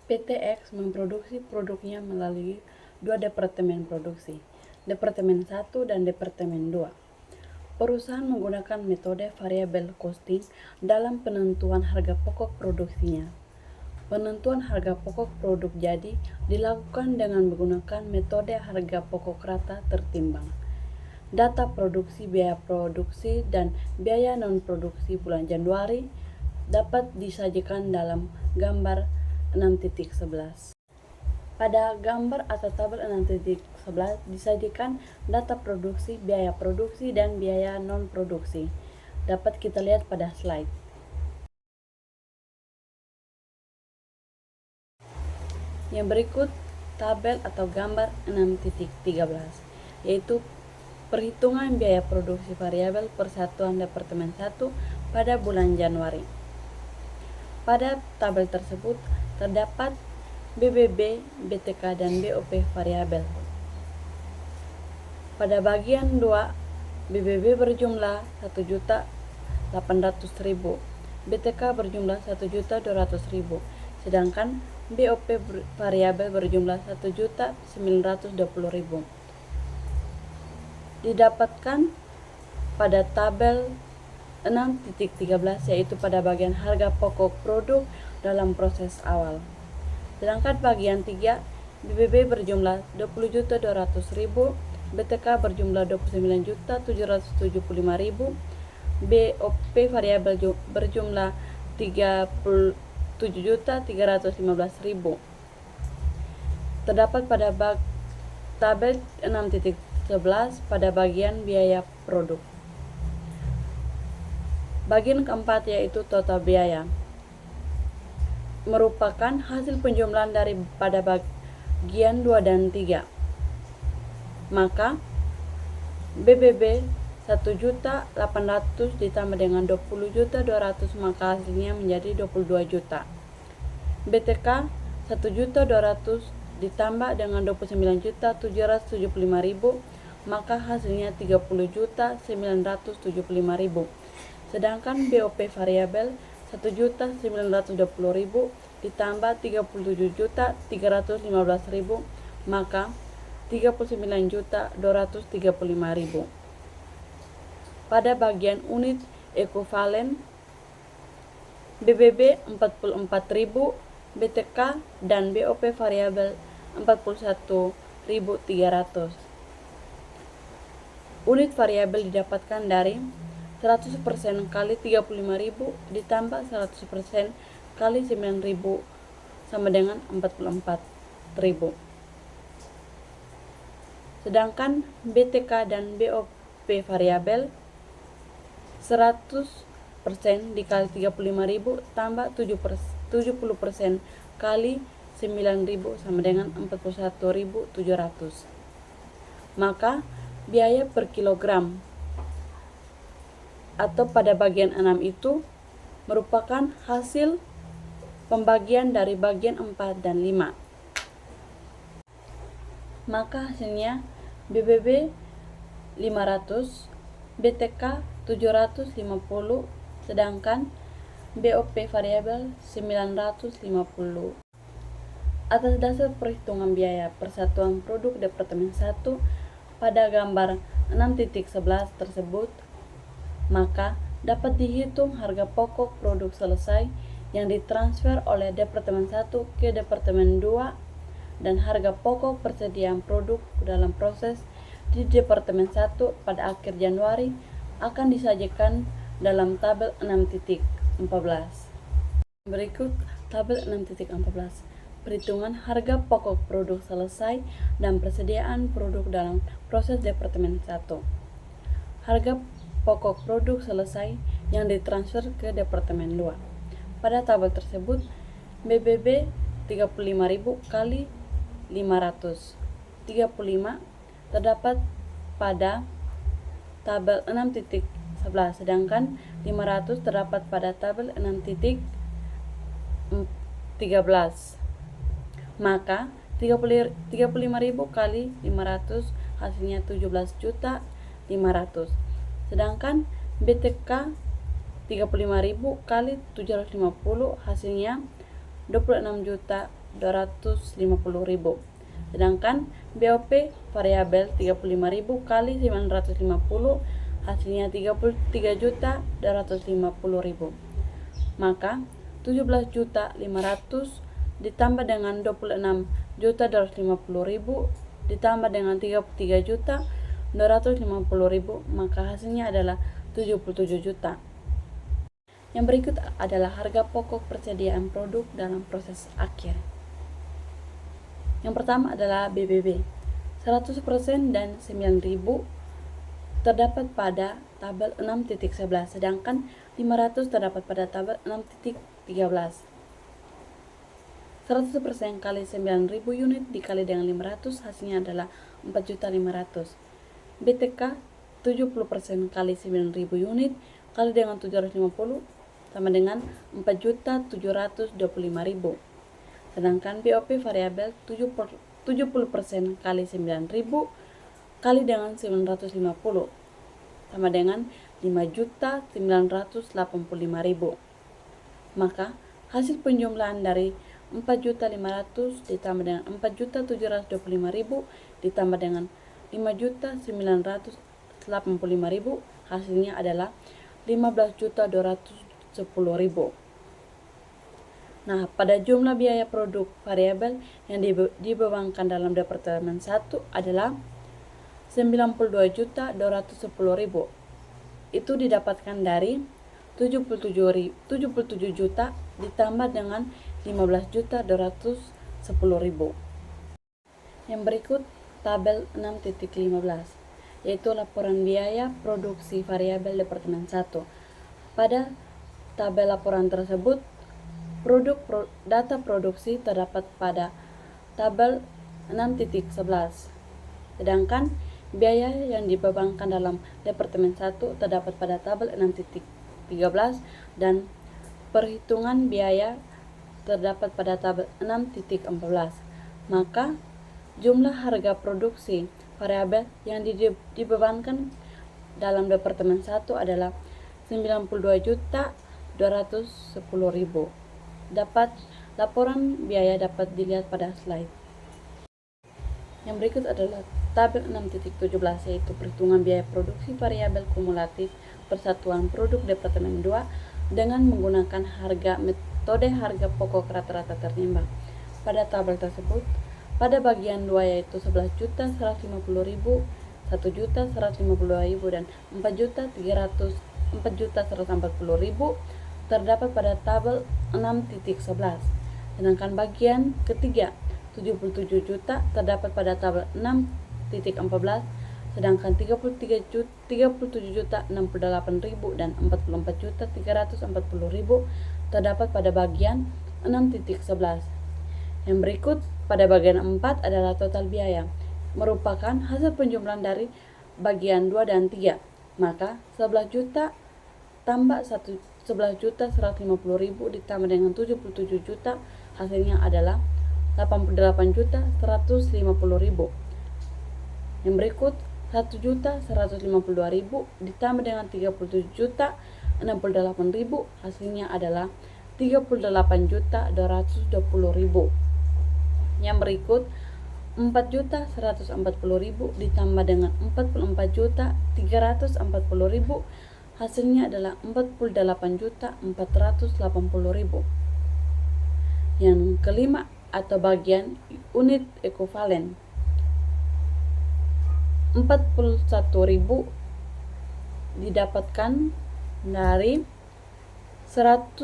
PT X memproduksi produknya melalui dua departemen produksi, Departemen 1 dan Departemen 2. Perusahaan menggunakan metode variable costing dalam penentuan harga pokok produksinya. Penentuan harga pokok produk jadi dilakukan dengan menggunakan metode harga pokok rata tertimbang. Data produksi, biaya produksi, dan biaya non-produksi bulan Januari dapat disajikan dalam gambar 6.11. Pada gambar atau tabel 6.11 disajikan data produksi, biaya produksi, dan biaya non-produksi. Dapat kita lihat pada slide. Yang berikut tabel atau gambar 6.13, yaitu perhitungan biaya produksi variabel Persatuan Departemen 1 pada bulan Januari. Pada tabel tersebut terdapat BBB, BTK, dan BOP variabel. Pada bagian 2, BBB berjumlah 1.800.000, BTK berjumlah 1.200.000, sedangkan BOP variabel berjumlah 1.920.000. Didapatkan pada tabel 6.13, yaitu pada bagian harga pokok produk dalam proses awal. Sedangkan bagian 3, BBB berjumlah 20.200.000, BTK berjumlah 29.775.000, BOP variabel berjumlah 37.315.000. Terdapat pada tabel 6.11 pada bagian biaya produk. Bagian keempat yaitu total biaya, merupakan hasil penjumlahan daripada bagian 2 dan 3. Maka BBB 1.800.000 ditambah dengan 20.200.000 maka hasilnya menjadi 22 juta. BTK 1.200.000 ditambah dengan 29.775.000 maka hasilnya 30.975.000. Sedangkan BOP variabel 1.920.000 ditambah 37.315.000 maka 39.235.000. Pada bagian unit ekuivalen, BBB 44.000, BTK dan BOP variabel 41.300. Unit variabel didapatkan dari 100% kali 35.000 ditambah 100% kali 9.000 sama dengan 44.000. Sedangkan BTK dan BOP variabel 100% dikali 35.000 tambah 70% kali 9.000 sama dengan 41.700. Maka biaya per kilogram atau pada bagian 6 itu merupakan hasil pembagian dari bagian 4 dan 5. Maka hasilnya BBB 500, BTK 750, sedangkan BOP variabel 950. Atas dasar perhitungan biaya Persatuan Produk Departemen 1 pada gambar 6.11 tersebut, maka dapat dihitung harga pokok produk selesai yang ditransfer oleh Departemen 1 ke Departemen 2 dan harga pokok persediaan produk dalam proses di Departemen 1 pada akhir Januari akan disajikan dalam tabel 6.14. Berikut tabel 6.14, perhitungan harga pokok produk selesai dan persediaan produk dalam proses Departemen 1. Harga pokok produk selesai yang ditransfer ke Departemen 2. Pada tabel tersebut, BBB 35.000 kali 500, 35 terdapat pada tabel 6.11, sedangkan 500 terdapat pada tabel 6.13. Maka 35.000 kali 500 hasilnya 17.500. Sedangkan BTK 35.000 kali 750 hasilnya 26.250. 250.000. Sedangkan BOP variabel 35.000 kali 950 hasilnya 33.250.000. Maka 17.500.000 ditambah dengan 26.250.000 ditambah dengan 33.250.000, maka hasilnya adalah 77 juta. Yang berikut adalah harga pokok persediaan produk dalam proses akhir. Yang pertama adalah BBB. 100% dan 9.000 terdapat pada tabel 6.11, sedangkan 500 terdapat pada tabel 6.13. 100% kali 9.000 unit dikali dengan 500 hasilnya adalah 4.500. BTK 70% kali 9.000 unit kali dengan 750 sama dengan 4.725.000. Sedangkan BOP variabel 70% kali 9.000 kali dengan 950 sama dengan 5.985.000. Maka hasil penjumlahan dari 4.500.000 ditambah dengan 4.725.000 ditambah dengan 5.985.000 hasilnya adalah 15.210.000. Nah, pada jumlah biaya produk variabel yang dibebankan dalam Departemen 1 adalah 92.210.000. Itu didapatkan dari 77 juta ditambah dengan 15.210.000. Yang berikut tabel 6.15 yaitu laporan biaya produksi variabel Departemen 1. Pada tabel laporan tersebut data produksi terdapat pada tabel 6.11. Sedangkan biaya yang dibebankan dalam Departemen 1 terdapat pada tabel 6.13 dan perhitungan biaya terdapat pada tabel 6.14. Maka jumlah harga produksi variabel yang dibebankan dalam Departemen 1 adalah 92.210.000. Laporan biaya dapat dilihat pada slide. Yang berikut adalah tabel 6.17 yaitu perhitungan biaya produksi variabel kumulatif persatuan produk Departemen 2 dengan menggunakan metode harga pokok rata-rata terimbang. Pada tabel tersebut, pada bagian 2 yaitu 11.150.000, 1.152.000 dan 4.140.000 terdapat pada tabel 6.11. Sedangkan bagian ketiga 77 juta terdapat pada tabel 6.14, sedangkan 37.068.000 dan 44.340.000 terdapat pada bagian 6.11. Yang berikut pada bagian 4 adalah total biaya, merupakan hasil penjumlahan dari bagian 2 dan 3. Maka 11 juta tambah 11.150.000 ditambah dengan 77 juta hasilnya adalah 88.150.000. Yang berikut 1.152.000 ditambah dengan 37.068.000 hasilnya adalah 38.220.000. Yang berikut 4.140.000 ditambah dengan 44.340.000 hasilnya adalah 48.480.000. Yang kelima atau bagian unit ekivalen 41.000 didapatkan dari 100%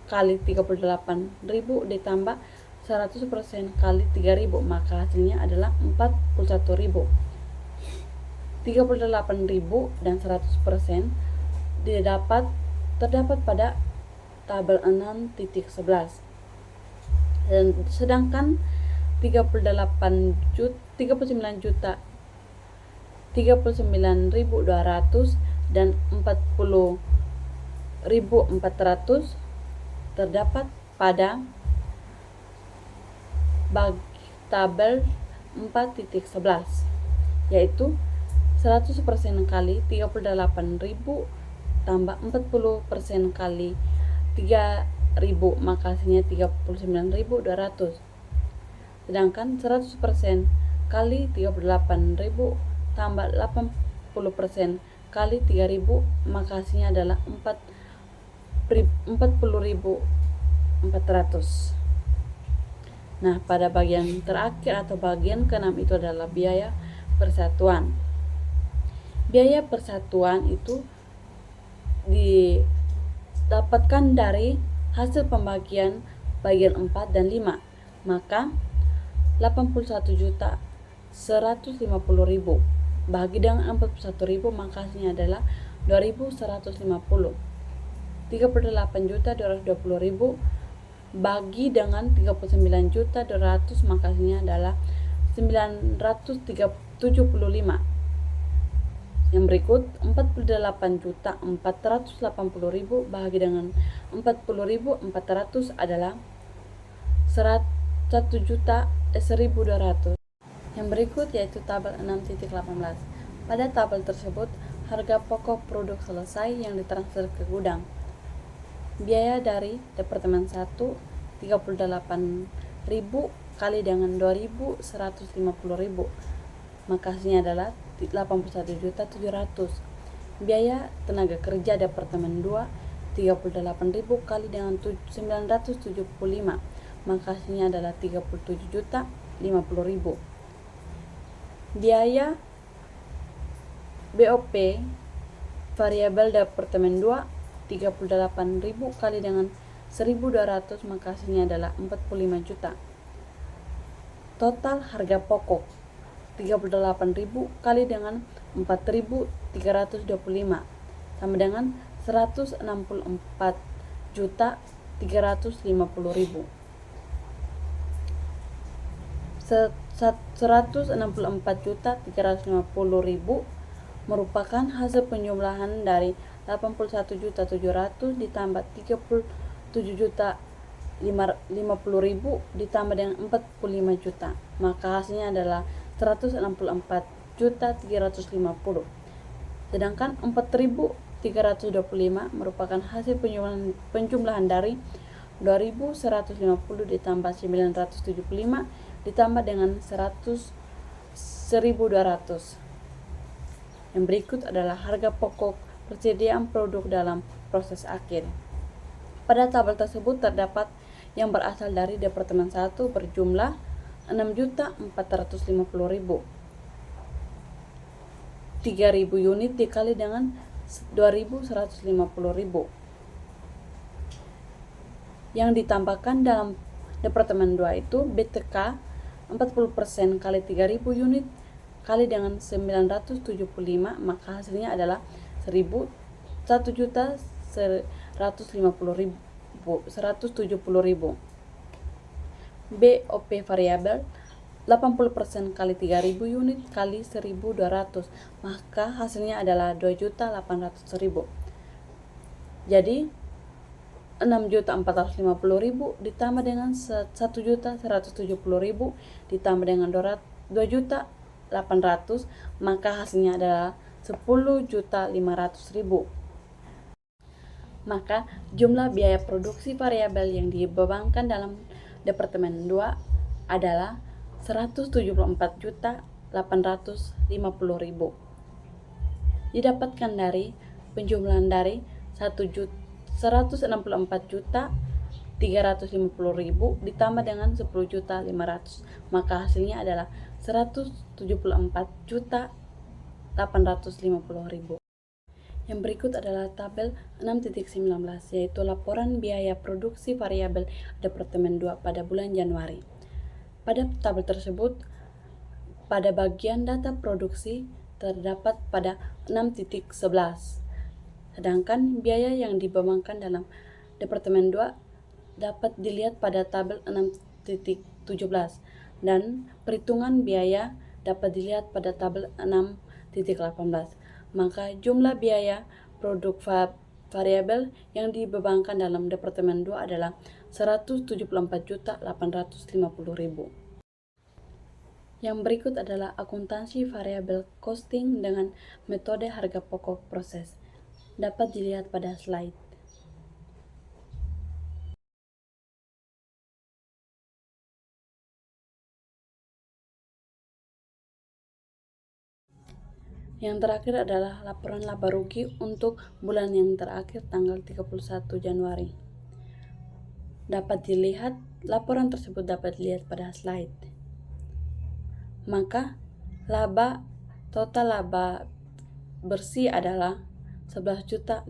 kali 38.000 ditambah 100% kali 3.000, maka hasilnya adalah 41.000. 38.000 dan 100% terdapat pada tabel 6.11. Dan sedangkan 39.200 dan 40.400 terdapat pada tabel 4.11, yaitu 100% kali 38.000 tambah 40% kali maka hasilnya 39.200. Sedangkan 100% kali 38.000 tambah 80% kali 3.000, maka hasilnya adalah 40.400. Nah, pada bagian terakhir atau bagian ke-6 itu adalah biaya persatuan. Biaya persatuan itu didapatkan dari hasil pembagian bagian 4 dan 5. Maka 81.150.000 bagi dengan 41.000, maka hasilnya adalah 2.150. 38.220.000 bagi dengan 39.200, maka hasilnya adalah 975. Yang berikut 48.480.000 bagi dengan 40.400 adalah 1.200.000. Yang berikut yaitu tabel 6.18. Pada tabel tersebut harga pokok produk selesai yang ditransfer ke gudang. Biaya dari Departemen 1 38.000 kali dengan 2.150.000, maka hasilnya adalah 81.700. Biaya tenaga kerja Departemen 2 38.000 kali dengan 975, maka hasilnya adalah 37.050.000. Biaya BOP variabel Departemen 2 38.000 kali dengan 1.200, maka hasilnya adalah 45 juta. Total harga pokok 38.000 kali dengan 4.325 sama dengan 164.350.000. 164.350.000 merupakan hasil penjumlahan dari 81.700.000 ditambah 37.050.000 ditambah dengan 45 juta, maka hasilnya adalah 164.350. Sedangkan 4.325 merupakan hasil penjumlahan dari 2.150 ditambah 975 ditambah dengan 1.200. Yang berikut adalah harga pokok persediaan produk dalam proses akhir. Pada tabel tersebut terdapat yang berasal dari Departemen 1 berjumlah 6.450.000. 3.000 unit dikali dengan 2.150.000. Yang ditambahkan dalam Departemen 2 itu BTK 40% kali 3.000 unit kali dengan 975, maka hasilnya adalah 1.170.000. BOP variabel 80% kali 3.000 unit kali 1.200, maka hasilnya adalah 2.800.000. Jadi 6.450.000 ditambah dengan 1.170.000 ditambah dengan 2.800.000, maka hasilnya adalah 10.500.000. Maka jumlah biaya produksi variabel yang dibebankan dalam Departemen 2 adalah 174.850.000. Didapatkan dari penjumlahan dari 164.350.000 ditambah dengan 10.500, maka hasilnya adalah 174.850.000. Yang berikut adalah tabel 6.19, yaitu laporan biaya produksi variabel Departemen 2 pada bulan Januari. Pada tabel tersebut, pada bagian data produksi terdapat pada 6.11. Sedangkan biaya yang dibebankan dalam Departemen 2 dapat dilihat pada tabel 6.17 dan perhitungan biaya dapat dilihat pada tabel 6.18. Maka jumlah biaya produk variabel yang dibebankan dalam Departemen 2 adalah 174.850.000. Yang berikut adalah akuntansi variabel costing dengan metode harga pokok proses. Dapat dilihat pada slide. Yang terakhir adalah laporan laba rugi untuk bulan yang terakhir tanggal 31 Januari. Dapat dilihat, laporan tersebut dapat dilihat pada slide. Maka total laba bersih adalah 11.050.000.